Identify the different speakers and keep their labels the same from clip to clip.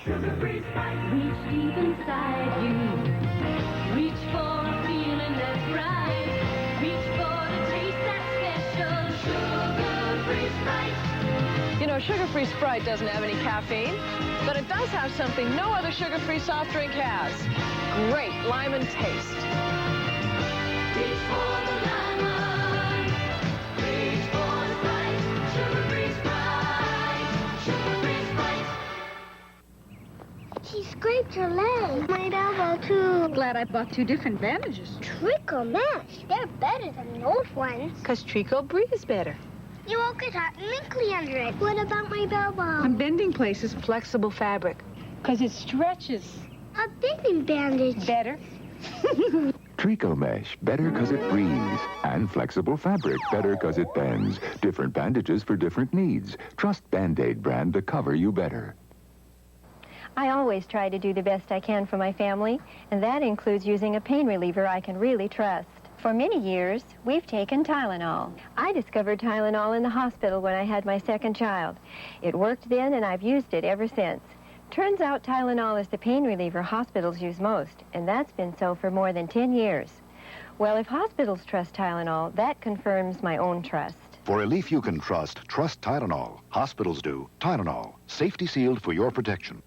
Speaker 1: Sugar-free Sprite. Reach deep inside you. Reach for a feeling that's right. Reach for the taste that's special. Sugar-free Sprite.
Speaker 2: You know, sugar-free Sprite doesn't have any caffeine, but it does have something no other sugar-free soft drink has. Great lemon taste.
Speaker 1: Reach for the lemon. Reach for the Sprite. Sugar-free Sprite. Sugar-free Sprite.
Speaker 3: She scraped her leg. My elbow, too.
Speaker 4: Glad I bought 2 different bandages.
Speaker 3: Tricot mesh. They're better than those ones.
Speaker 4: Because Tricot breathes better.
Speaker 3: You won't get hot and wrinkly under it. What about my elbow?
Speaker 4: I'm bending places. Flexible fabric. Because it stretches.
Speaker 3: A bending bandage.
Speaker 4: Better.
Speaker 5: Tricot mesh, better because it breathes. And flexible fabric, better because it bends. Different bandages for different needs. Trust Band-Aid brand to cover you better.
Speaker 6: I always try to do the best I can for my family, and that includes using a pain reliever I can really trust. For many years, we've taken Tylenol. I discovered Tylenol in the hospital when I had my second child. It worked then, and I've used it ever since. Turns out Tylenol is the pain reliever hospitals use most, and that's been so for more than 10 years. Well, if hospitals trust Tylenol, that confirms my own trust.
Speaker 7: For relief you can trust Tylenol. Hospitals do. Tylenol, safety sealed for your protection.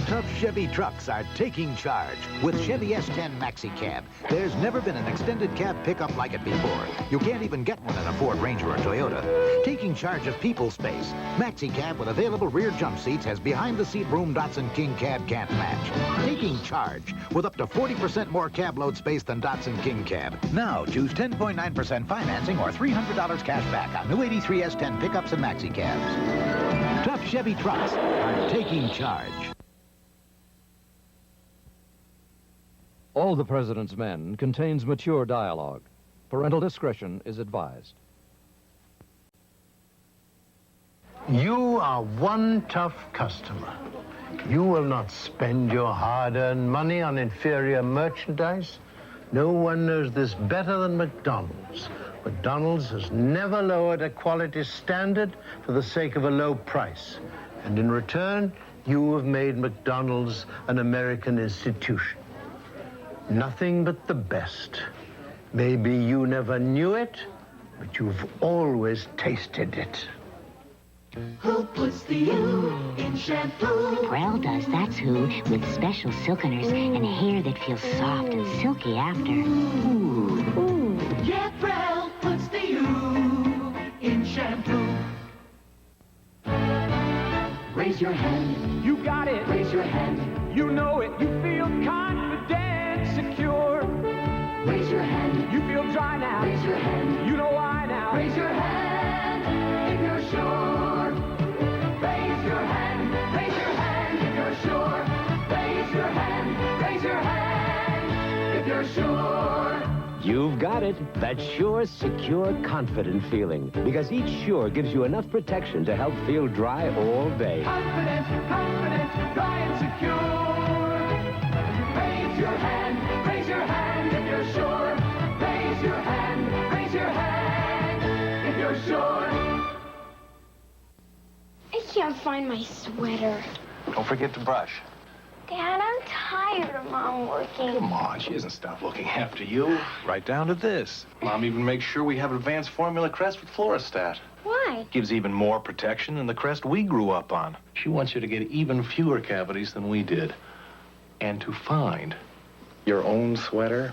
Speaker 8: Tough Chevy Trucks are taking charge with Chevy S10 Maxi Cab. There's never been an extended cab pickup like it before. You can't even get one in a Ford Ranger or Toyota. Taking charge of people space. Maxi Cab with available rear jump seats has behind-the-seat room Datsun King Cab can't match. Taking charge with up to 40% more cab load space than Datsun King Cab. Now choose 10.9% financing or $300 cash back on new 83 S10 pickups and Maxi Cabs. Tough Chevy Trucks are taking charge.
Speaker 9: All the President's Men contains mature dialogue. Parental discretion is advised.
Speaker 10: You are one tough customer. You will not spend your hard-earned money on inferior merchandise. No one knows this better than McDonald's. McDonald's has never lowered a quality standard for the sake of a low price. And in return, you have made McDonald's an American institution. Nothing but the best. Maybe you never knew it, but you've always tasted it.
Speaker 1: Who puts the U in shampoo?
Speaker 11: Prell does, that's who, with special silkeners and hair that feels soft and silky after. Ooh.
Speaker 1: Ooh. Yeah, Prell puts the U in shampoo. Raise your hand.
Speaker 12: You got it.
Speaker 1: Raise your hand.
Speaker 12: You know it. You feel confident, secure.
Speaker 1: Raise your hand.
Speaker 12: You feel dry now.
Speaker 1: Raise your hand.
Speaker 12: You know why now.
Speaker 1: Raise your hand if you're sure. Raise your hand. Raise your hand if you're sure. Raise your hand. Raise your hand if you're sure.
Speaker 13: You've got it. That sure, secure, confident feeling. Because each Sure gives you enough protection to help feel dry all day.
Speaker 12: Confident, confident, dry and secure.
Speaker 1: Raise your hand if you're sure. Raise your hand if you're sure.
Speaker 3: I can't find my sweater.
Speaker 14: Don't forget to brush.
Speaker 3: Dad, I'm tired of Mom working.
Speaker 14: Come on, she doesn't stop looking after you. Right down to this. Mom even makes sure we have advanced formula Crest with Fluorostat.
Speaker 3: Why?
Speaker 14: Gives even more protection than the Crest we grew up on. She wants you to get even fewer cavities than we did. And to find your own sweater.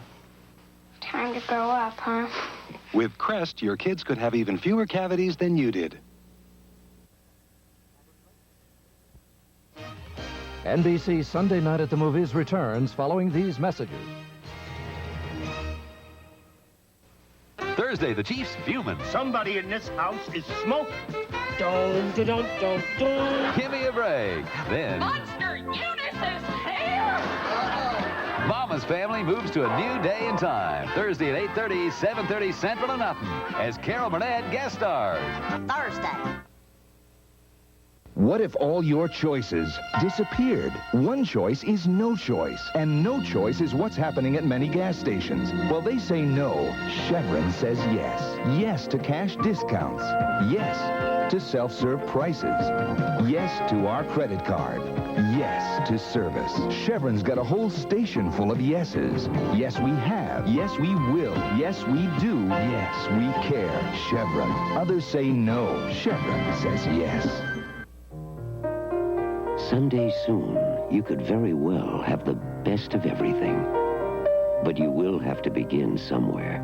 Speaker 3: Time to grow up, huh?
Speaker 15: With Crest, your kids could have even fewer cavities than you did.
Speaker 9: NBC Sunday Night at the Movies returns following these messages.
Speaker 16: Thursday, the Chiefs fuming.
Speaker 17: Somebody in this house is smoking.
Speaker 16: Don't. Give me a break. Then,
Speaker 1: Monster Eunice is here!
Speaker 16: Mama's Family moves to a new day and time. Thursday at 8:30, 7:30 Central to nothing, as Carol Burnett guest stars.
Speaker 11: Thursday.
Speaker 18: What if all your choices disappeared? One choice is no choice, and no choice is what's happening at many gas stations. Well, they say no. Chevron says yes. Yes to cash discounts. Yes to self-serve prices. Yes to our credit card. Yes to service. Chevron's got a whole station full of yeses. Yes, we have. Yes, we will. Yes, we do. Yes, we care. Chevron. Others say no. Chevron says yes.
Speaker 13: Someday soon, you could very well have the best of everything. But you will have to begin somewhere.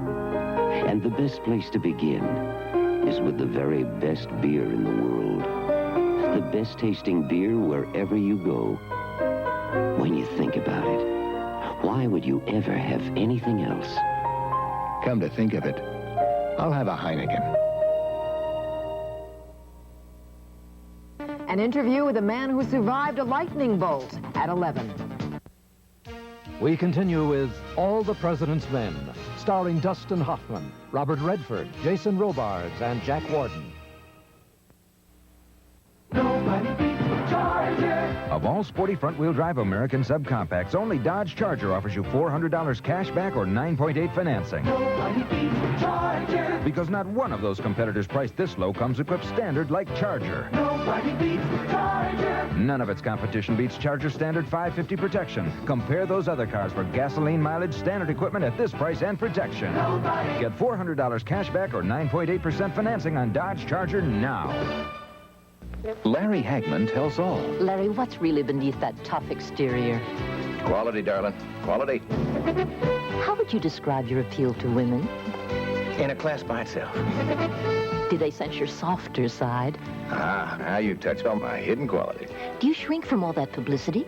Speaker 13: And the best place to begin is with the very best beer in the world. The best tasting beer wherever you go. When you think about it, why would you ever have anything else?
Speaker 7: Come to think of it, I'll have a Heineken.
Speaker 19: An interview with a man who survived a lightning bolt at 11.
Speaker 9: We continue with All the President's Men, starring Dustin Hoffman, Robert Redford, Jason Robards, and Jack Warden.
Speaker 1: Nobody beats the Charger.
Speaker 20: Of all sporty front-wheel drive American subcompacts, only Dodge Charger offers you $400 cash back or 9.8 financing.
Speaker 1: Nobody beats the Charger.
Speaker 20: Because not one of those competitors priced this low comes equipped standard like Charger.
Speaker 1: Nobody beats the Charger.
Speaker 20: None of its competition beats Charger Standard 550 protection. Compare those other cars for gasoline mileage, standard equipment at this price and protection.
Speaker 1: Nobody.
Speaker 20: Get $400 cash back or 9.8% financing on Dodge Charger now.
Speaker 5: Larry Hagman tells all.
Speaker 21: Larry, what's really beneath that tough exterior?
Speaker 22: Quality, darling. Quality.
Speaker 21: How would you describe your appeal to women?
Speaker 22: In a class by itself.
Speaker 21: Do they sense your softer side?
Speaker 22: Ah, now you touched on my hidden quality.
Speaker 21: Do you shrink from all that publicity?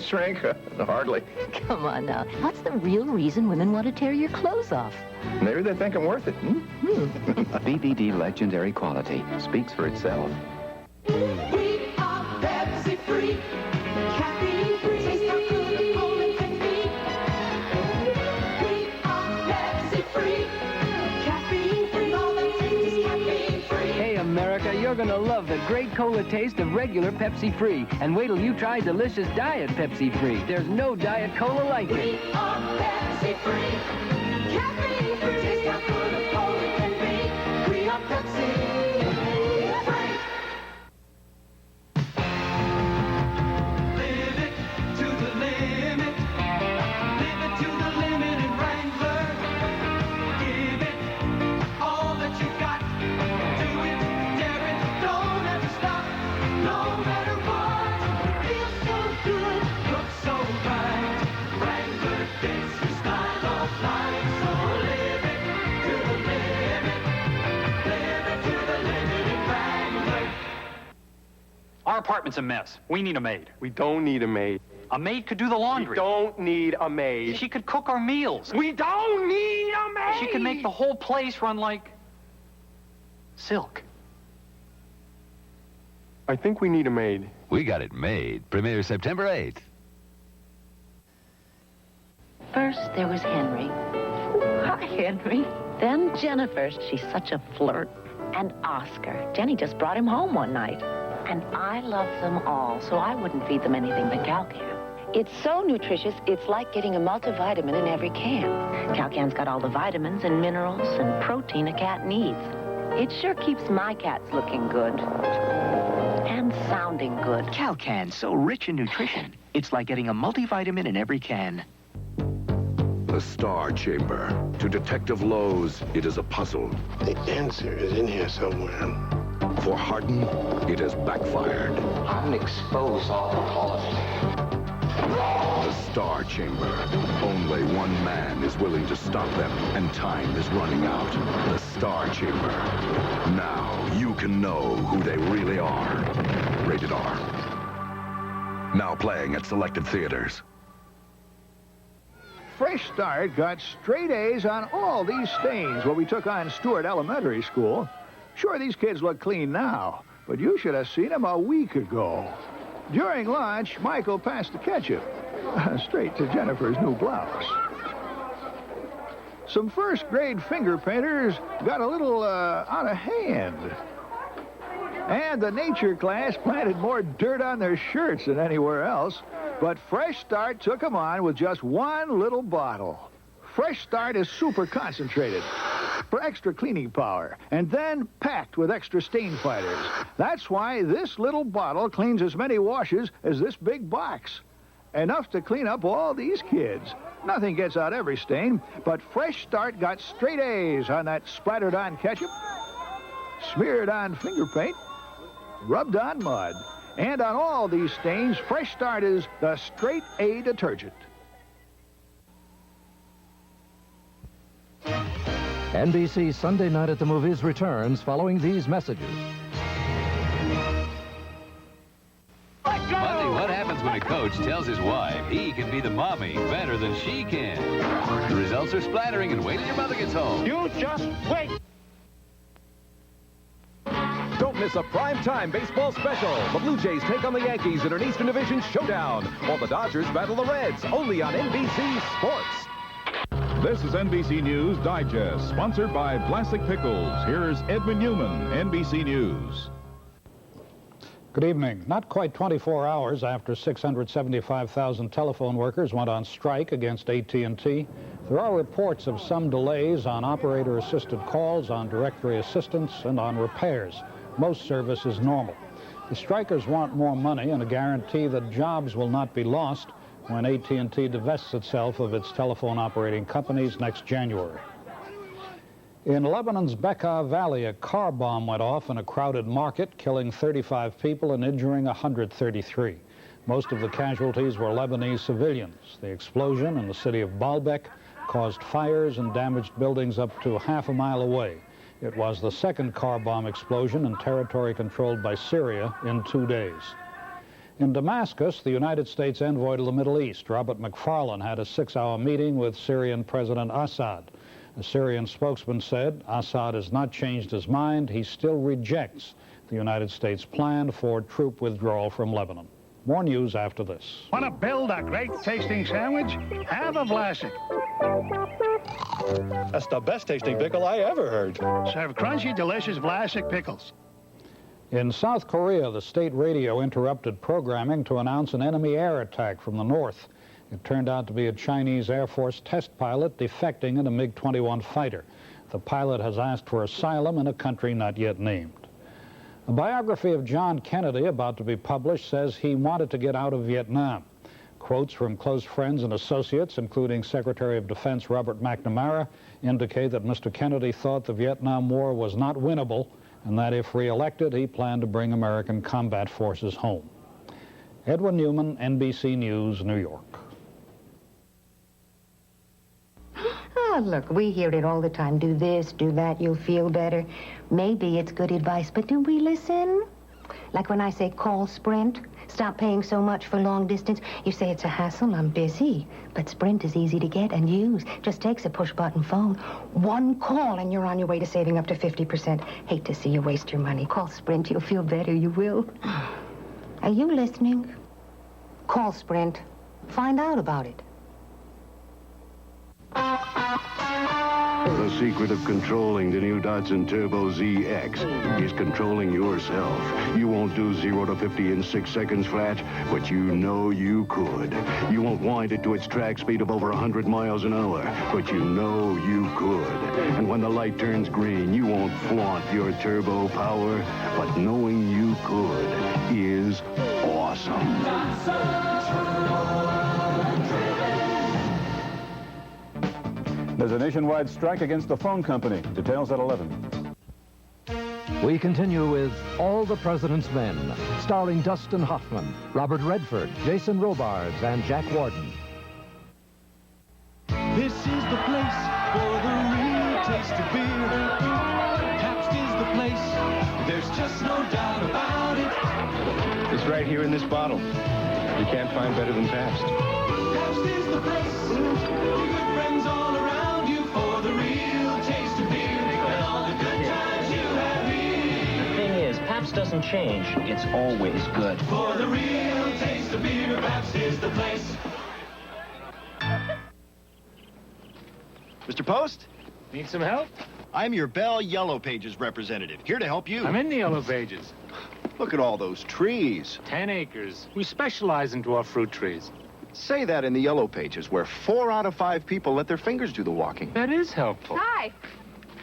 Speaker 22: Shrink? Hardly.
Speaker 21: Come on now. What's the real reason women want to tear your clothes off?
Speaker 22: Maybe they think I'm worth it.
Speaker 5: BVD legendary quality speaks for itself.
Speaker 1: We are Pepsi free, caffeine free. Taste how good a cola can be. We are Pepsi free, caffeine free. All that tastes is caffeine free.
Speaker 23: Hey America, you're gonna love the great cola taste of regular Pepsi Free. And wait till you try delicious Diet Pepsi Free. There's no Diet Cola like it.
Speaker 1: We are Pepsi free, caffeine free. Taste how good a cola can be. We are Pepsi free. Live it to the limit. Live it to the limit in Wrangler. Give it all that you got. Do it, dare it, don't ever stop. No matter what, it feels so good, looks so right. Wrangler fits your style of life. So live it to the limit. Live it to the limit in Wrangler.
Speaker 24: Our apartment's a mess. We need a maid.
Speaker 25: We don't need a maid.
Speaker 24: A maid could do the laundry.
Speaker 25: We don't need a maid.
Speaker 24: She could cook our meals.
Speaker 25: We don't need a maid.
Speaker 24: She could make the whole place run like silk.
Speaker 25: I think we need a maid.
Speaker 16: We got it made. Premieres September 8th.
Speaker 21: First, there was Henry. Hi, Henry. Then Jennifer. She's such a flirt. And Oscar. Jenny just brought him home one night. And I love them all, so I wouldn't feed them anything but Kal Kan. It's so nutritious, it's like getting a multivitamin in every can. Kal Kan's got all the vitamins and minerals and protein a cat needs. It sure keeps my cats looking good. And sounding good.
Speaker 26: Kal Kan's so rich in nutrition, it's like getting a multivitamin in every can.
Speaker 27: The Star Chamber. To Detective Lowe's, it is a puzzle.
Speaker 10: The answer is in here somewhere.
Speaker 27: For Hardin, it has backfired.
Speaker 26: I'm gonna expose all of it.
Speaker 27: The Star Chamber. Only one man is willing to stop them, and time is running out. The Star Chamber. Now you can know who they really are. Rated R. Now playing at selected theaters.
Speaker 28: Fresh Start got straight A's on all these stains when we took on Stewart Elementary School. Sure, these kids look clean now, but you should have seen them a week ago. During lunch, Michael passed the ketchup straight to Jennifer's new blouse. Some first-grade finger painters got a little out of hand. And the nature class planted more dirt on their shirts than anywhere else. But Fresh Start took them on with just one little bottle. Fresh Start is super concentrated. for extra cleaning power, and then packed with extra stain fighters. That's why this little bottle cleans as many washes as this big box. Enough to clean up all these kids. Nothing gets out every stain, but Fresh Start got straight A's on that splattered-on ketchup, smeared-on finger paint, rubbed-on mud. And on all these stains, Fresh Start is the straight A detergent.
Speaker 9: NBC Sunday Night at the Movies returns following these messages.
Speaker 16: Monday, what happens when a coach tells his wife he can be the mommy better than she can? The results are splattering, and wait till your mother gets home.
Speaker 17: You just wait.
Speaker 2: Don't miss a prime-time baseball special. The Blue Jays take on the Yankees in an Eastern Division showdown, while the Dodgers battle the Reds, only on NBC Sports.
Speaker 3: This is NBC News Digest, sponsored by Vlasic Pickles. Here's Edwin Newman, NBC News.
Speaker 4: Good evening. Not quite 24 hours after 675,000 telephone workers went on strike against AT&T, there are reports of some delays on operator-assisted calls, on directory assistance, and on repairs. Most service is normal. The strikers want more money and a guarantee that jobs will not be lost when AT&T divests itself of its telephone operating companies next January. In Lebanon's Bekaa Valley, a car bomb went off in a crowded market, killing 35 people and injuring 133. Most of the casualties were Lebanese civilians. The explosion in the city of Baalbek caused fires and damaged buildings up to half a mile away. It was the second car bomb explosion in territory controlled by Syria in 2 days. In Damascus, the United States envoy to the Middle East, Robert McFarlane, had a 6-hour meeting with Syrian President Assad. A Syrian spokesman said Assad has not changed his mind. He still rejects the United States plan for troop withdrawal from Lebanon. More news after this.
Speaker 6: Want to build a great tasting sandwich? Have a Vlasic.
Speaker 8: That's the best tasting pickle I ever heard.
Speaker 6: Serve crunchy, delicious Vlasic Pickles.
Speaker 4: In South Korea, the state radio interrupted programming to announce an enemy air attack from the north. It turned out to be a Chinese Air Force test pilot defecting in a MiG-21 fighter. The pilot has asked for asylum in a country not yet named. A biography of John Kennedy about to be published says he wanted to get out of Vietnam. Quotes from close friends and associates, including Secretary of Defense Robert McNamara, indicate that Mr. Kennedy thought the Vietnam War was not winnable, and that if reelected, he planned to bring American combat forces home. Edwin Newman, NBC News, New York.
Speaker 12: Oh, look, we hear it all the time. Do this, do that, you'll feel better. Maybe it's good advice, but do we listen? Like when I say call Sprint, stop paying so much for long distance. You say it's a hassle, I'm busy. But Sprint is easy to get and use. Just takes a push-button phone. One call and you're on your way to saving up to 50%. Hate to see you waste your money. Call Sprint, you'll feel better, you will. Are you listening? Call Sprint. Find out about it.
Speaker 14: The secret of controlling the new Datsun Turbo ZX is controlling yourself. You won't do 0 to 50 in 6 seconds flat, but you know you could. You won't wind it to its track speed of over 100 miles an hour, but you know you could. And when the light turns green, you won't flaunt your turbo power, but knowing you could is awesome.
Speaker 3: There's a nationwide strike against the phone company. Details at 11.
Speaker 9: We continue with All the President's Men, starring Dustin Hoffman, Robert Redford, Jason Robards, and Jack Warden.
Speaker 1: This is the place for the real taste of beer. Pabst is the place. There's just no doubt about it.
Speaker 22: It's right here in this bottle. You can't find better than Pabst.
Speaker 1: Pabst is the place. Your good friends all around you for the real taste of beer and all the good times you have here.
Speaker 15: The thing is, Pabst doesn't change. It's always good.
Speaker 1: For the real taste of beer, Pabst is the place.
Speaker 29: Mr. Post?
Speaker 17: Need some help?
Speaker 29: I'm your Bell Yellow Pages representative, here to help you.
Speaker 17: I'm in the Yellow Pages.
Speaker 29: Look at all those trees.
Speaker 17: 10 acres. We specialize in dwarf fruit trees.
Speaker 29: Say that in the Yellow Pages, where 4 out of 5 people let their fingers do the walking.
Speaker 17: That is helpful.
Speaker 30: Hi.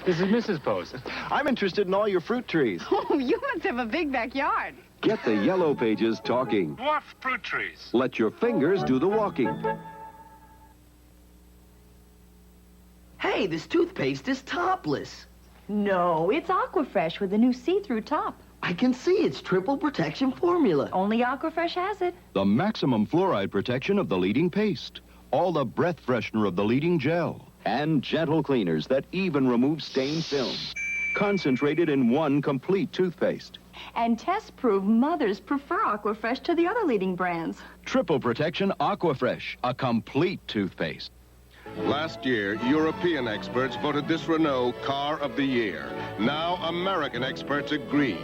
Speaker 17: This is Mrs. Post.
Speaker 29: I'm interested in all your fruit trees.
Speaker 5: Oh, you must have a big backyard.
Speaker 7: Get the yellow pages talking.
Speaker 17: Dwarf fruit trees.
Speaker 7: Let your fingers do the walking.
Speaker 11: Hey, this toothpaste is topless.
Speaker 13: No, it's Aquafresh with a new see-through top.
Speaker 11: I can see it's triple protection formula.
Speaker 13: Only Aquafresh has it.
Speaker 7: The maximum fluoride protection of the leading paste. All the breath freshener of the leading gel. And gentle cleaners that even remove stained film. Concentrated in one complete toothpaste.
Speaker 13: And tests prove mothers prefer Aquafresh to the other leading brands.
Speaker 7: Triple protection Aquafresh, a complete toothpaste.
Speaker 18: Last year, European experts voted this Renault Car of the Year. Now, American experts agree.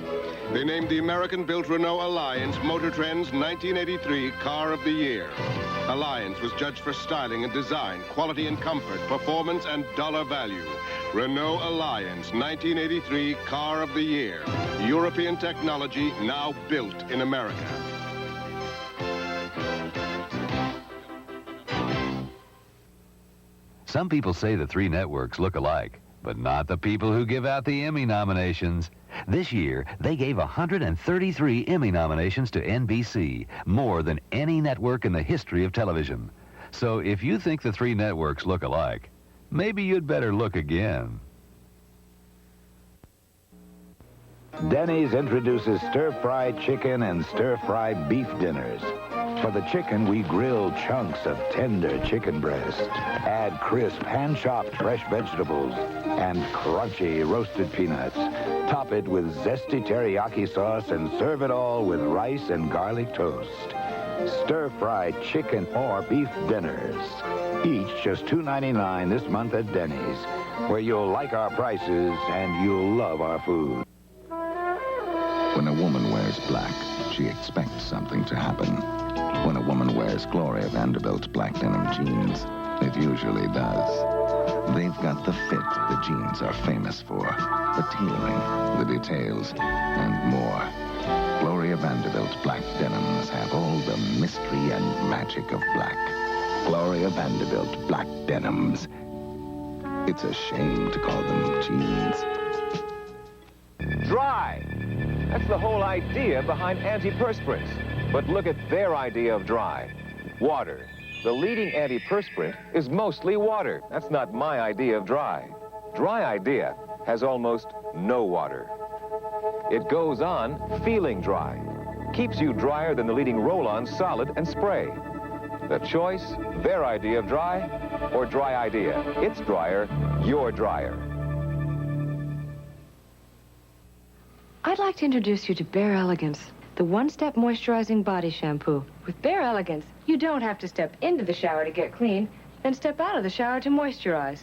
Speaker 18: They named the American-built Renault Alliance Motor Trend's 1983 Car of the Year. Alliance was judged for styling and design, quality and comfort, performance and dollar value. Renault Alliance 1983 Car of the Year. European technology now built in America.
Speaker 16: Some people say the three networks look alike, but not the people who give out the Emmy nominations. This year, they gave 133 Emmy nominations to NBC, more than any network in the history of television. So if you think the three networks look alike, maybe you'd better look again.
Speaker 19: Denny's introduces stir-fried chicken and stir-fried beef dinners. For the chicken, we grill chunks of tender chicken breast, add crisp hand-chopped fresh vegetables, and crunchy roasted peanuts. Top it with zesty teriyaki sauce and serve it all with rice and garlic toast. Stir-fried chicken or beef dinners. Each just $2.99 this month at Denny's, where you'll like our prices and you'll love our food.
Speaker 27: When a woman wears black, she expects something to happen. When a woman wears Gloria Vanderbilt's black denim jeans, it usually does. They've got the fit the jeans are famous for, the tailoring, the details, and more. Gloria Vanderbilt's black denims have all the mystery and magic of black. Gloria Vanderbilt black denims. It's a shame to call them jeans.
Speaker 20: Dry. That's the whole idea behind antiperspirants. But look at their idea of dry. Water. The leading antiperspirant is mostly water. That's not my idea of dry. Dry idea has almost no water. It goes on feeling dry. Keeps you drier than the leading roll-on solid and spray. The choice, their idea of dry or dry idea. It's drier, you're drier.
Speaker 23: I'd like to introduce you to Bare Elegance, the one-step moisturizing body shampoo. With Bare Elegance, you don't have to step into the shower to get clean, then step out of the shower to moisturize.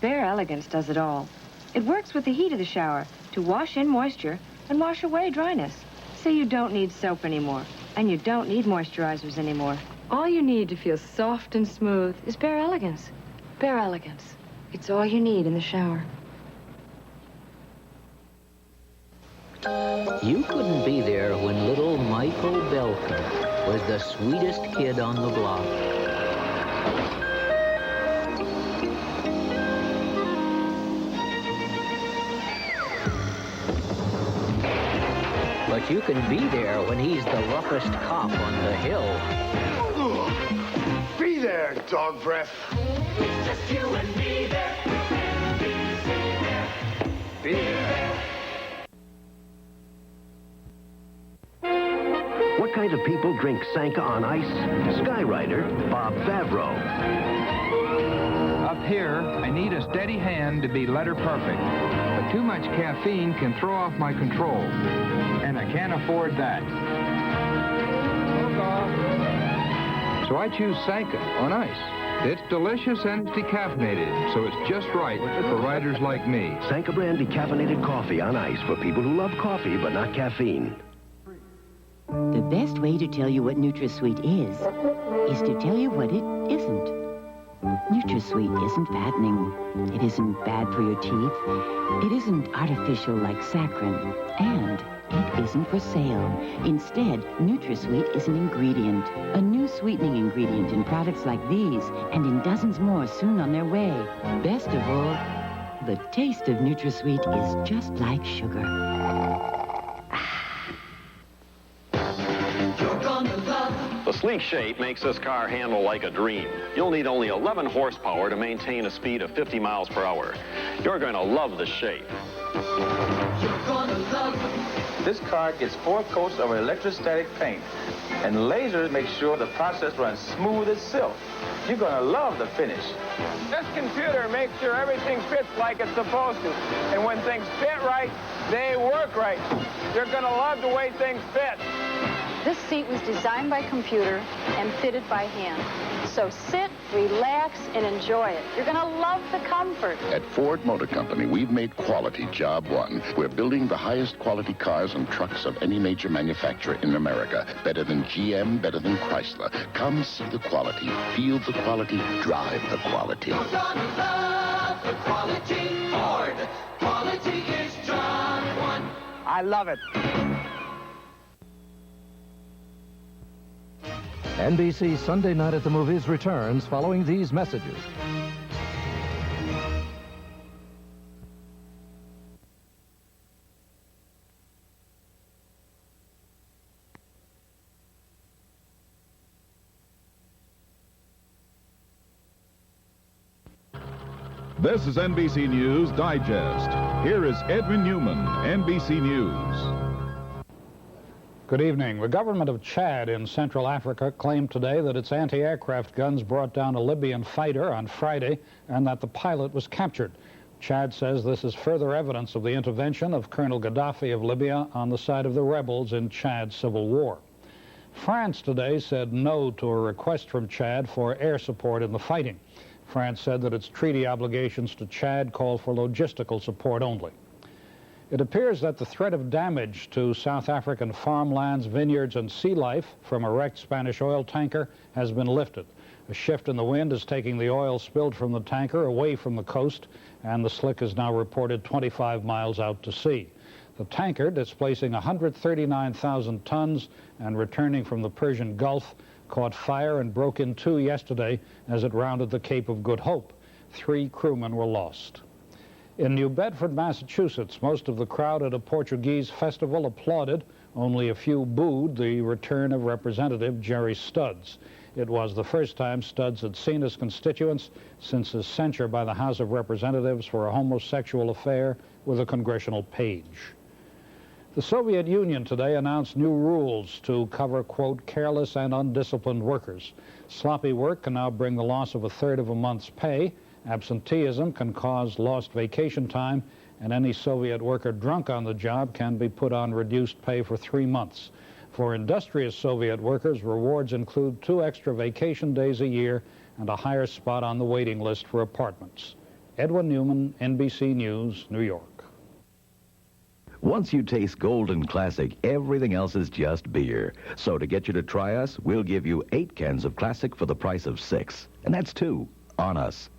Speaker 23: Bare Elegance does it all. It works with the heat of the shower to wash in moisture and wash away dryness. So you don't need soap anymore, and you don't need moisturizers anymore. All you need to feel soft and smooth is Bare Elegance. Bare Elegance. It's all you need in the shower.
Speaker 24: You couldn't be there when little Michael Belkin was the sweetest kid on the block. But you can be there when he's the roughest cop on the hill.
Speaker 10: Be there, dog breath.
Speaker 1: It's just you and me there. NBC there.
Speaker 10: Be there.
Speaker 30: What kind of people drink Sanka on ice? Skyrider, Bob Favreau.
Speaker 31: Up here, I need a steady hand to be letter perfect. But too much caffeine can throw off my control. And I can't afford that. So I choose Sanka on ice. It's delicious and it's decaffeinated, so it's just right for riders like me.
Speaker 30: Sanka brand decaffeinated coffee on ice for people who love coffee but not caffeine.
Speaker 32: The best way to tell you what NutraSweet is to tell you what it isn't. NutraSweet isn't fattening. It isn't bad for your teeth. It isn't artificial like saccharin. And it isn't for sale. Instead, NutraSweet is an ingredient. A new sweetening ingredient in products like these and in dozens more soon on their way. Best of all, the taste of NutraSweet is just like sugar.
Speaker 2: The sleek shape makes this car handle like a dream. You'll need only 11 horsepower to maintain a speed of 50 miles per hour. You're going to love the shape.
Speaker 3: This car gets 4 coats of electrostatic paint, and lasers make sure the process runs smooth as silk. You're going to love the finish.
Speaker 4: This computer makes sure everything fits like it's supposed to. And when things fit right, they work right. You're going to love the way things fit.
Speaker 6: This seat was designed by computer and fitted by hand. So sit, relax, and enjoy it. You're going to love the comfort.
Speaker 8: At Ford Motor Company, we've made quality job one. We're building the highest quality cars and trucks of any major manufacturer in America. Better than GM, better than Chrysler. Come see the quality, feel the quality, drive the quality.
Speaker 1: You're gonna love the quality Ford. Quality is job one.
Speaker 4: I love it.
Speaker 9: NBC Sunday Night at the Movies returns following these messages.
Speaker 12: This is NBC News Digest. Here is Edwin Newman, NBC News.
Speaker 14: Good evening. The government of Chad in Central Africa claimed today that its anti-aircraft guns brought down a Libyan fighter on Friday and that the pilot was captured. Chad says this is further evidence of the intervention of Colonel Gaddafi of Libya on the side of the rebels in Chad's civil war. France today said no to a request from Chad for air support in the fighting. France said that its treaty obligations to Chad call for logistical support only. It appears that the threat of damage to South African farmlands, vineyards, and sea life from a wrecked Spanish oil tanker has been lifted. A shift in the wind is taking the oil spilled from the tanker away from the coast, and the slick is now reported 25 miles out to sea. The tanker, displacing 139,000 tons and returning from the Persian Gulf, caught fire and broke in two yesterday as it rounded the Cape of Good Hope. 3 crewmen were lost. In New Bedford, Massachusetts, most of the crowd at a Portuguese festival applauded. Only a few booed the return of Representative Jerry Studds. It was the first time Studds had seen his constituents since his censure by the House of Representatives for a homosexual affair with a congressional page. The Soviet Union today announced new rules to cover, quote, careless and undisciplined workers. Sloppy work can now bring the loss of 1/3 of a month's pay. Absenteeism can cause lost vacation time, and any Soviet worker drunk on the job can be put on reduced pay for 3 months. For industrious Soviet workers, rewards include 2 extra vacation days a year and a higher spot on the waiting list for apartments. Edwin Newman, NBC News, New York.
Speaker 21: Once you taste Golden Classic, everything else is just beer. So to get you to try us, we'll give you 8 cans of Classic for the price of 6. And that's 2 on us.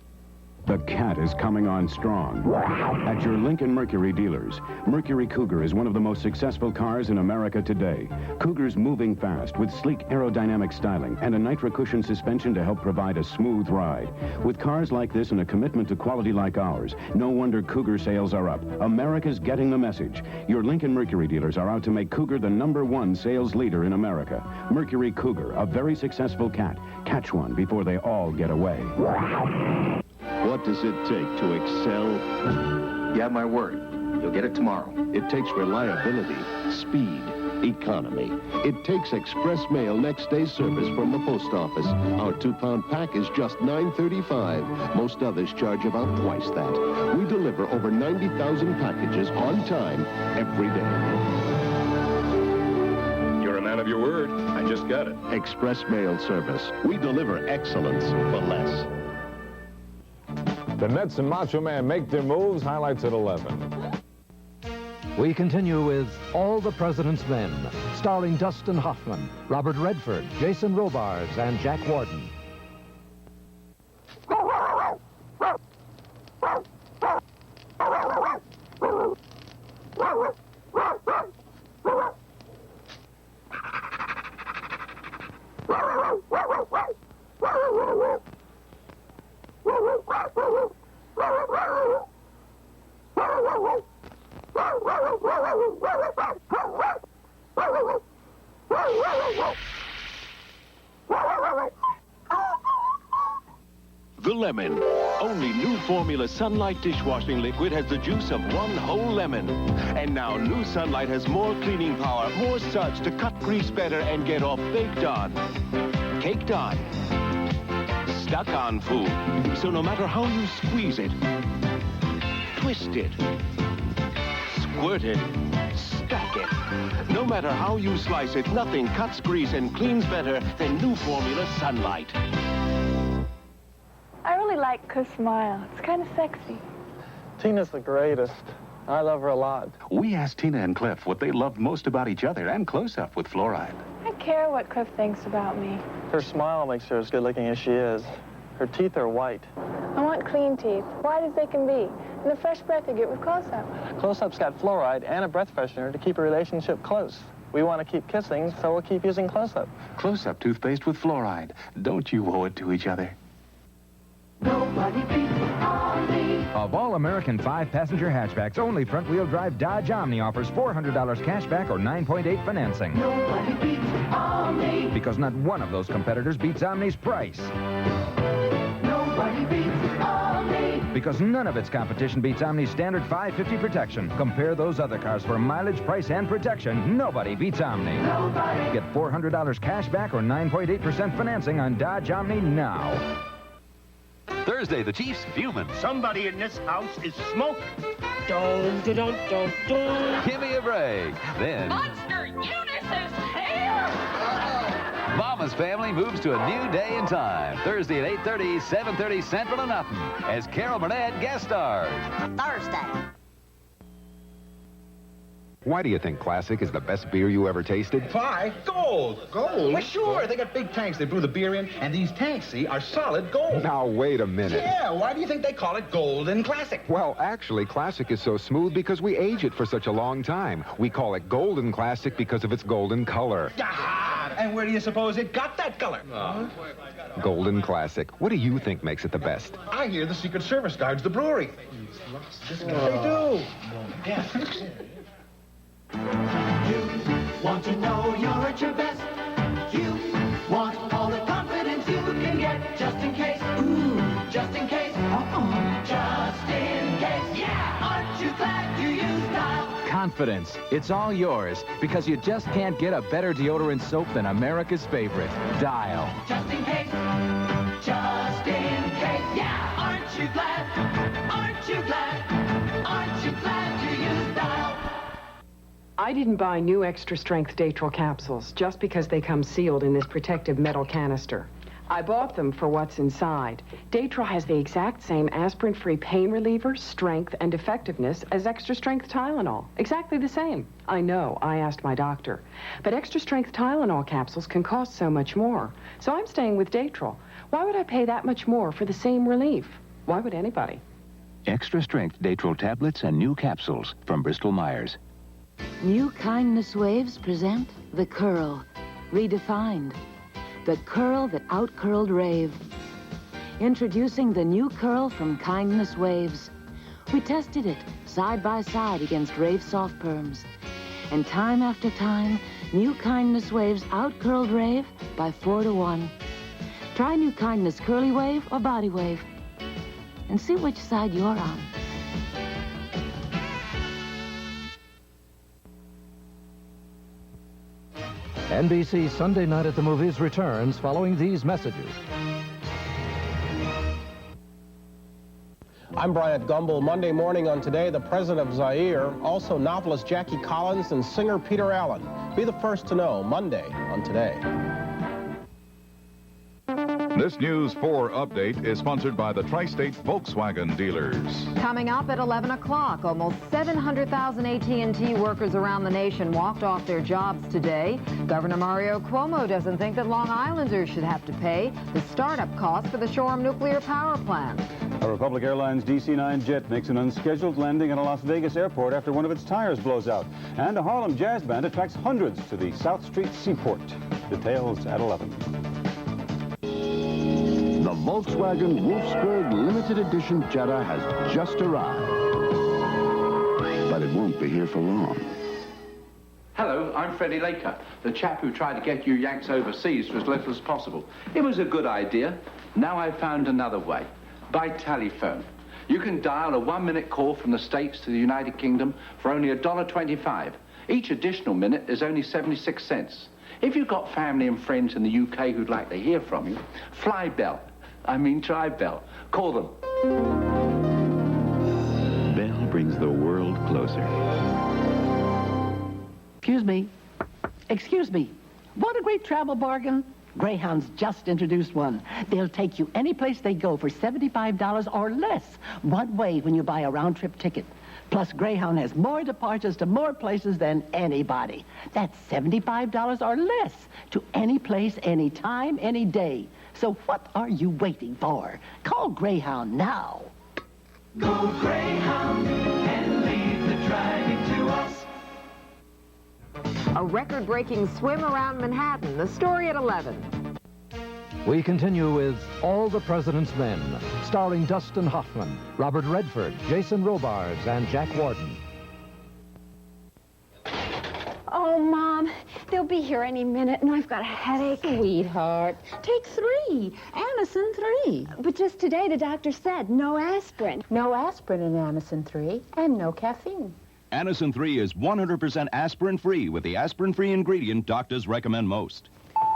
Speaker 22: The cat is coming on strong. At your Lincoln Mercury dealers, Mercury Cougar is one of the most successful cars in America today. Cougar's moving fast with sleek aerodynamic styling and a Nitra cushion suspension to help provide a smooth ride. With cars like this and a commitment to quality like ours, no wonder Cougar sales are up. America's getting the message. Your Lincoln Mercury dealers are out to make Cougar the #1 sales leader in America. Mercury Cougar, a very successful cat. Catch one before they all get away.
Speaker 25: What does it take to excel?
Speaker 26: You have my word. You'll get it tomorrow.
Speaker 25: It takes reliability, speed, economy. It takes express mail next day service from the post office. Our 2-pound pack is just $9.35. Most others charge about twice that. We deliver over 90,000 packages on time every day.
Speaker 22: You're a man of your word. I just got it.
Speaker 25: Express mail service. We deliver excellence for less.
Speaker 28: The Mets and Macho Man make their moves. Highlights at 11.
Speaker 9: We continue with All the President's Men, starring Dustin Hoffman, Robert Redford, Jason Robards, and Jack Warden.
Speaker 25: The lemon. Only new formula Sunlight dishwashing liquid has the juice of one whole lemon. And now new Sunlight has more cleaning power, more suds to cut grease better and get off baked on, caked on, stuck on food. So no matter how you squeeze it, twist it, squirt it, stack it, no matter how you slice it, nothing cuts grease and cleans better than new formula Sunlight.
Speaker 5: I really like her smile. It's kind of sexy.
Speaker 7: Tina's the greatest. I love her a lot.
Speaker 11: We asked Tina and Cliff what they loved most about each other and close-up with fluoride.
Speaker 5: I care what Cliff thinks about me.
Speaker 7: Her smile makes her as good-looking as she is. Her teeth are white.
Speaker 5: I want clean teeth, white as they can be, and the fresh breath you get with close-up.
Speaker 7: Close-up's got fluoride and a breath freshener to keep a relationship close. We want to keep kissing, so we'll keep using Close-up.
Speaker 11: Close-up toothpaste with fluoride. Don't you owe it to each other?
Speaker 1: Nobody beats Omni.
Speaker 13: Of all American 5-passenger hatchbacks, only front-wheel drive Dodge Omni offers $400 cash back or 9.8 financing.
Speaker 1: Nobody beats Omni.
Speaker 13: Because not one of those competitors beats Omni's price.
Speaker 1: Nobody beats Omni.
Speaker 13: Because none of its competition beats Omni's standard 550 protection. Compare those other cars for mileage, price, and protection. Nobody beats Omni.
Speaker 1: Nobody.
Speaker 13: Get $400 cash back or 9.8% financing on Dodge Omni now.
Speaker 15: Thursday, the Chiefs fuming.
Speaker 16: Somebody in this house is smoking.
Speaker 15: Give me a break. Then,
Speaker 1: Monster Eunice is here!
Speaker 15: Mama's family moves to a new day and time. Thursday at 8:30, 7:30 Central and nothing, as Carol Burnett guest stars.
Speaker 17: Thursday.
Speaker 18: Why do you think Classic is the best beer you ever tasted?
Speaker 19: Why? Gold. Gold? Well, sure. They got big tanks they brew the beer in, and these tanks, see, are solid gold.
Speaker 18: Now, wait a minute.
Speaker 19: Yeah, why do you think they call it Golden Classic?
Speaker 18: Well, actually, Classic is so smooth because we age it for such a long time. We call it Golden Classic because of its golden color.
Speaker 19: Ah, and where do you suppose it got that color?
Speaker 18: Golden Classic. What do you think makes it the best?
Speaker 19: I hear the Secret Service guards the brewery. They do. Yeah.
Speaker 1: You want to know you're at your best. You want all the confidence you can get. Just in case. Ooh, just in case. Just in case. Yeah, aren't you glad you used Dial?
Speaker 20: Confidence. It's all yours because you just can't get a better deodorant soap than America's favorite, Dial.
Speaker 1: Just in case. Just in case. Yeah, aren't you glad? Aren't you glad? Aren't you glad you used Dial?
Speaker 27: I didn't buy new extra-strength Datril capsules just because they come sealed in this protective metal canister. I bought them for what's inside. Datril has the exact same aspirin-free pain reliever, strength, and effectiveness as extra-strength Tylenol. Exactly the same. I know, I asked my doctor. But extra-strength Tylenol capsules can cost so much more. So I'm staying with Datril. Why would I pay that much more for the same relief? Why would anybody?
Speaker 11: Extra-strength Datril tablets and new capsules from Bristol-Myers.
Speaker 29: New Kindness Waves present The Curl, redefined. The curl that out-curled Rave. Introducing the new curl from Kindness Waves. We tested it side by side against Rave soft perms. And time after time, New Kindness Waves out-curled Rave by 4-to-1. Try New Kindness Curly Wave or Body Wave. And see which side you're on.
Speaker 9: NBC Sunday Night at the Movies returns following these messages.
Speaker 33: I'm Bryant Gumbel. Monday morning on Today, the president of Zaire, also novelist Jackie Collins and singer Peter Allen. Be the first to know, Monday on Today.
Speaker 12: This News 4 update is sponsored by the Tri-State Volkswagen dealers.
Speaker 34: Coming up at 11 o'clock, almost 700,000 AT&T workers around the nation walked off their jobs today. Governor Mario Cuomo doesn't think that Long Islanders should have to pay the startup cost for the Shoreham nuclear power plant.
Speaker 35: A Republic Airlines DC-9 jet makes an unscheduled landing at a Las Vegas airport after one of its tires blows out. And a Harlem jazz band attracts hundreds to the South Street Seaport. Details at 11.
Speaker 25: The Volkswagen Wolfsburg Limited Edition Jetta has just arrived.
Speaker 22: but it won't be here for long.
Speaker 2: Hello, I'm Freddie Laker, the chap who tried to get you Yanks overseas for as little as possible. It was a good idea. Now I've found another way. By telephone. You can dial a 1-minute call from the States to the United Kingdom for only $1.25. Each additional minute is only 76 cents. If you've got family and friends in the UK who'd like to hear from you, try Bell. Call them.
Speaker 22: Bell brings the world closer.
Speaker 3: Excuse me. Want a great travel bargain? Greyhound's just introduced one. They'll take you any place they go for $75 or less one way when you buy a round-trip ticket. Plus, Greyhound has more departures to more places than anybody. That's $75 or less to any place, any time, any day. So what are you waiting for? Call Greyhound now.
Speaker 1: Go Greyhound and leave the driving to us.
Speaker 34: A record-breaking swim around Manhattan. The story at 11.
Speaker 9: We continue with All the President's Men, starring Dustin Hoffman, Robert Redford, Jason Robards, and Jack Warden.
Speaker 4: Oh, Mom, they'll be here any minute, and I've got a headache.
Speaker 6: Sweetheart, take 3. Anacin 3.
Speaker 4: But just today, the doctor said no aspirin.
Speaker 6: No aspirin in Anacin 3, and no caffeine.
Speaker 8: Anacin 3 is 100% aspirin-free with the aspirin-free ingredient doctors recommend most.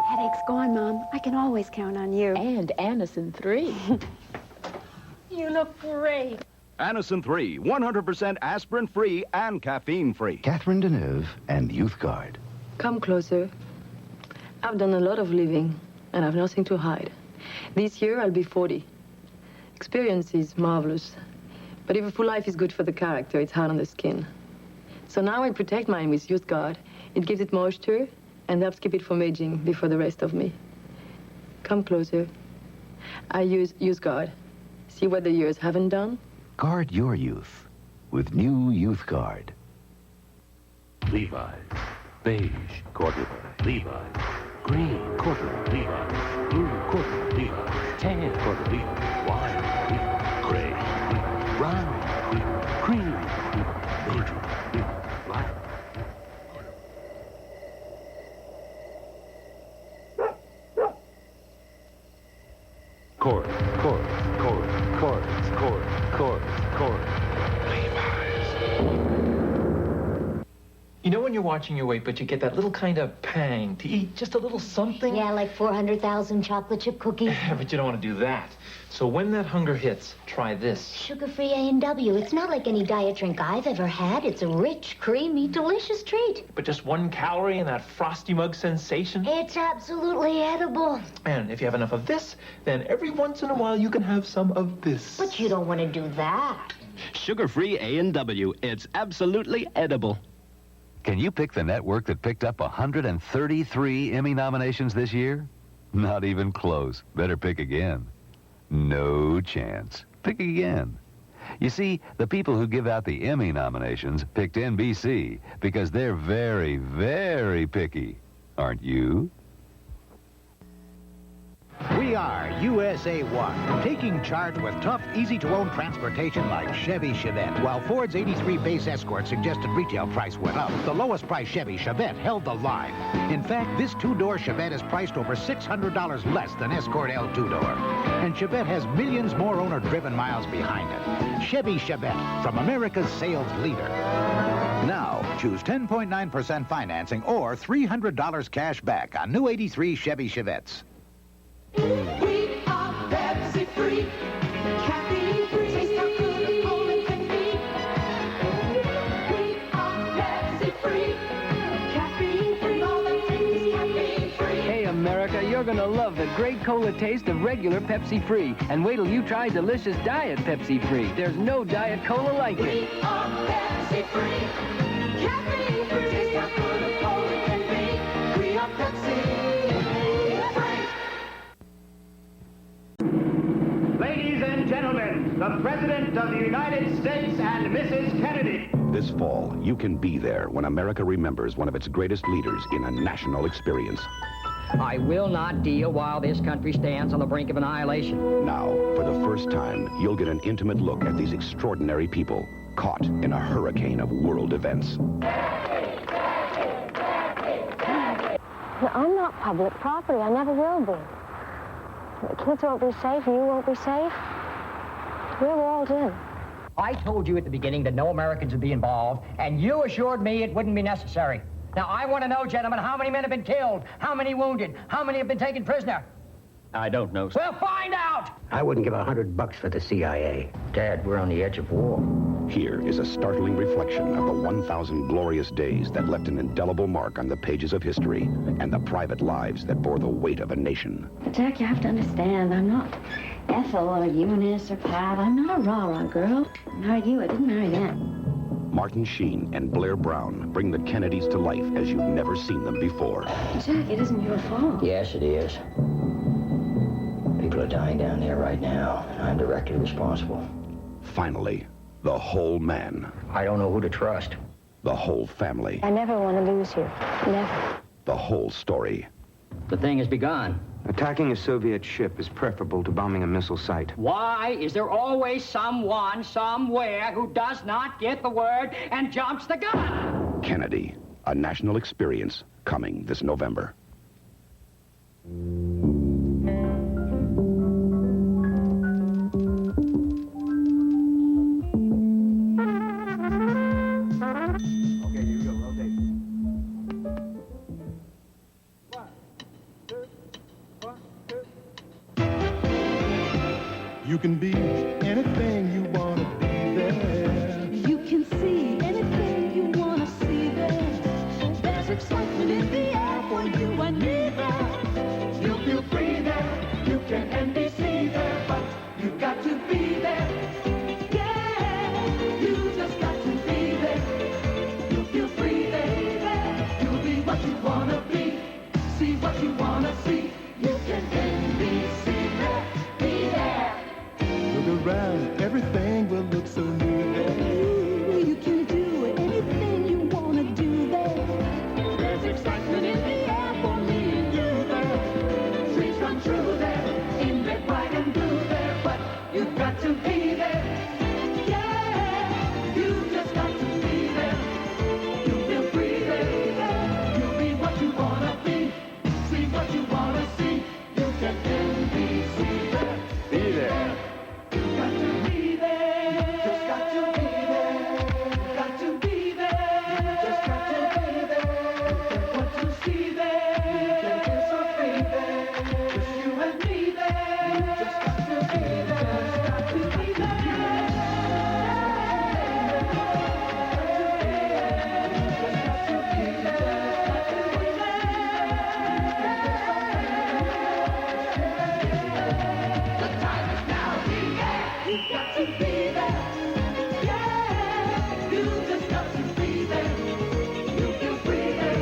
Speaker 4: Headache's gone, Mom. I can always count on you.
Speaker 6: And Anacin 3. You look great.
Speaker 8: Anacin 3, 100% aspirin-free and caffeine-free.
Speaker 10: Catherine Deneuve and Youth Guard.
Speaker 14: Come closer. I've done a lot of living, and I've nothing to hide. This year, I'll be 40. Experience is marvelous. But if a full life is good for the character, it's hard on the skin. So now I protect mine with Youth Guard. It gives it moisture and helps keep it from aging before the rest of me. Come closer. I use Youth Guard. See what the years haven't done?
Speaker 10: Guard your youth with new Youth Guard.
Speaker 17: Levi's. Beige corduroy. Levi's. Green corduroy. Levi's. Blue corduroy. Levi's. Tan corduroy. Levi's. Wine. Levi's. Gray. Levi's. Brown. Levi's. Cream. Levi's. Corduroy. Levi's. Black. Chorus.
Speaker 21: You know when you're watching your weight, but you get that little kind of pang to eat just a little something?
Speaker 23: Yeah, like 400,000 chocolate chip cookies.
Speaker 21: But you don't want to do that. So when that hunger hits, try this.
Speaker 23: Sugar-free A&W. It's not like any diet drink I've ever had. It's a rich, creamy, delicious treat.
Speaker 21: But just 1 calorie and that frosty mug sensation?
Speaker 23: It's absolutely edible.
Speaker 21: And if you have enough of this, then every once in a while you can have some of this.
Speaker 23: But you don't want to do that.
Speaker 24: Sugar-free A&W. It's absolutely edible.
Speaker 15: Can you pick the network that picked up 133 Emmy nominations this year? Not even close. Better pick again. No chance. Pick again. You see, the people who give out the Emmy nominations picked NBC because they're very, very picky. Aren't you?
Speaker 26: We are USA 1, taking charge with tough, easy-to-own transportation like Chevy Chevette. While Ford's 83 base Escort suggested retail price went up, the lowest price Chevy Chevette held the line. In fact, this 2-door Chevette is priced over $600 less than Escort L 2-door. And Chevette has millions more owner-driven miles behind it. Chevy Chevette, from America's sales leader. Now, choose 10.9% financing or $300 cash back on new 83 Chevy Chevettes.
Speaker 1: We are Pepsi free, caffeine free. Taste how good a cola can be. We are Pepsi free, caffeine free. All that tastes is caffeine free.
Speaker 30: Hey America, you're gonna love the great cola taste of regular Pepsi free. And wait till you try delicious diet Pepsi free. There's no diet cola like it.
Speaker 1: We are Pepsi free, caffeine free. Taste how good a cola can be. We are Pepsi.
Speaker 16: Ladies and gentlemen, the President of the United States and Mrs. Kennedy.
Speaker 22: This fall, you can be there when America remembers one of its greatest leaders in a national experience.
Speaker 31: I will not deal while this country stands on the brink of annihilation.
Speaker 22: Now, for the first time, you'll get an intimate look at these extraordinary people. caught in a hurricane of world events.
Speaker 5: I'm not public property. I never will be. The kids won't be safe. You won't be safe. We're walled in.
Speaker 31: I told you at the beginning that no Americans would be involved, and you assured me it wouldn't be necessary. Now, I want to know, gentlemen, how many men have been killed, how many wounded, how many have been taken prisoner?
Speaker 24: I don't know, sir.
Speaker 31: Well, find out! I wouldn't give $100 for the CIA. Dad, we're on the edge of war.
Speaker 22: Here is a startling reflection of the 1,000 glorious days that left an indelible mark on the pages of history and the private lives that bore the weight of a nation.
Speaker 5: Jack, you have to understand, I'm not Ethel or Eunice or Pat. I'm not a rah-rah girl. I married you. I didn't marry them.
Speaker 22: Martin Sheen and Blair Brown bring the Kennedys to life as you've never seen them before.
Speaker 5: Jack, it isn't your fault.
Speaker 31: Yes, it is. People are dying down there right now, and I'm directly responsible.
Speaker 22: Finally, the whole man.
Speaker 31: I don't know who to trust.
Speaker 22: The whole family.
Speaker 5: I never want to lose you. Never.
Speaker 22: The whole story.
Speaker 31: The thing has begun.
Speaker 7: Attacking a Soviet ship is preferable to bombing a missile site.
Speaker 31: Why is there always someone, somewhere, who does not get the word and jumps the gun?
Speaker 22: Kennedy, a national experience, coming this November.
Speaker 11: You can be anything you want to be there.
Speaker 1: You can see anything you want to see there. There's excitement in the air for you and me there. You feel free there. You can NBC there, but you got to be there. Yeah, you just got to be there. You feel free there. You'll be what you want to be. See what you want to see. You can NBC there. Be there.
Speaker 11: Look around, everything will look so new there.
Speaker 1: You can do anything you want to do there. There's excitement in the air for me and you there. Dreams come true there, in red, white, and blue there. But you've got to be there. Yeah, you just got to be there. You feel free there. You'll be what you want to be. See what you want to see. You can NBC there.
Speaker 11: Be there.
Speaker 1: Got to be there. Just got to be there. Got to be there. Just got to be there. What you see there. You can feel so free there. Just you and me there. Just got to be there. Just got to be there. The time is now. You've got to be there. Yeah, you just got to be there. You feel free there.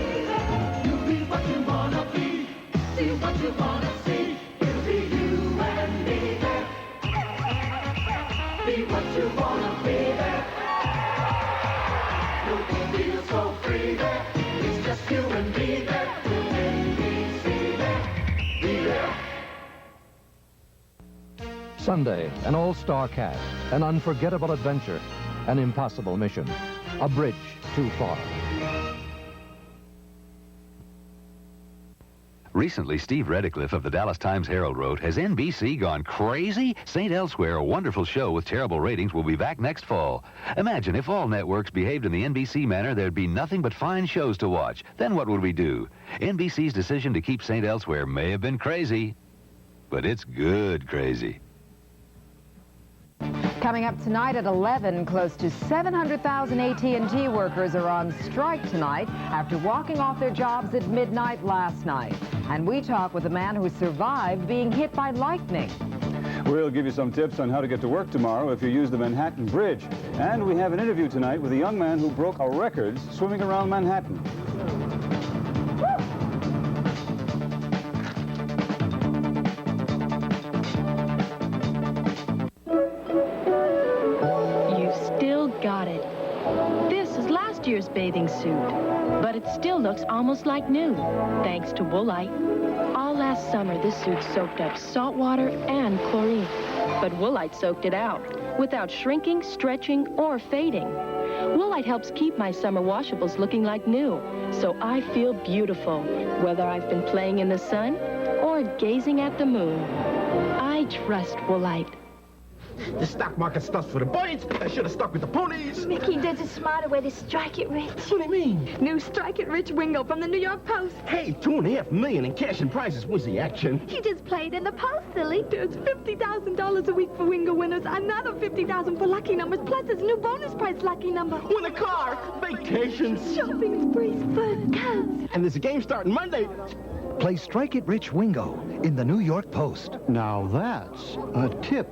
Speaker 1: You'll be what you wanna be. See what you wanna see. It'll be you and me there. Be what you wanna be there. You'll feel so free there. It's just you and me there. NBC there. Be there.
Speaker 9: Sunday, an all-star cast, an unforgettable adventure, an impossible mission, a bridge too far.
Speaker 15: Recently, Steve Redicliffe of the Dallas Times-Herald wrote, "Has NBC gone crazy? St. Elsewhere, a wonderful show with terrible ratings, will be back next fall. Imagine if all networks behaved in the NBC manner, there'd be nothing but fine shows to watch. Then what would we do? NBC's decision to keep St. Elsewhere may have been crazy, but it's good crazy."
Speaker 34: Coming up tonight at 11, close to 700,000 AT&T workers are on strike tonight after walking off their jobs at midnight last night. And we talk with a man who survived being hit by lightning.
Speaker 12: We'll give you some tips on how to get to work tomorrow if you use the Manhattan Bridge. And we have an interview tonight with a young man who broke a record swimming around Manhattan.
Speaker 13: Got it. This is last year's bathing suit, but it still looks almost like new, thanks to Woolite. All last summer, this suit soaked up salt water and chlorine, but Woolite soaked it out. without shrinking, stretching, or fading. Woolite helps keep my summer washables looking like new, so I feel beautiful, whether I've been playing in the sun or gazing at the moon. I trust Woolite.
Speaker 2: The stock market stuff's for the boys. I should have stuck with the ponies.
Speaker 3: Mickey, there's a smarter way to strike it rich.
Speaker 2: What do you mean?
Speaker 3: New Strike It Rich Wingo from the New York Post.
Speaker 2: Hey, $2.5 million in cash and prizes. Where's the action?
Speaker 3: You just played in the Post, silly. There's $50,000 a week for Wingo winners, another $50,000 for lucky numbers, plus it's new bonus price lucky number.
Speaker 2: Win a car, vacations,
Speaker 3: shopping sprees, fun, coats.
Speaker 2: And there's a game starting Monday.
Speaker 4: Play Strike It Rich Wingo in the New York Post.
Speaker 6: Now that's a tip.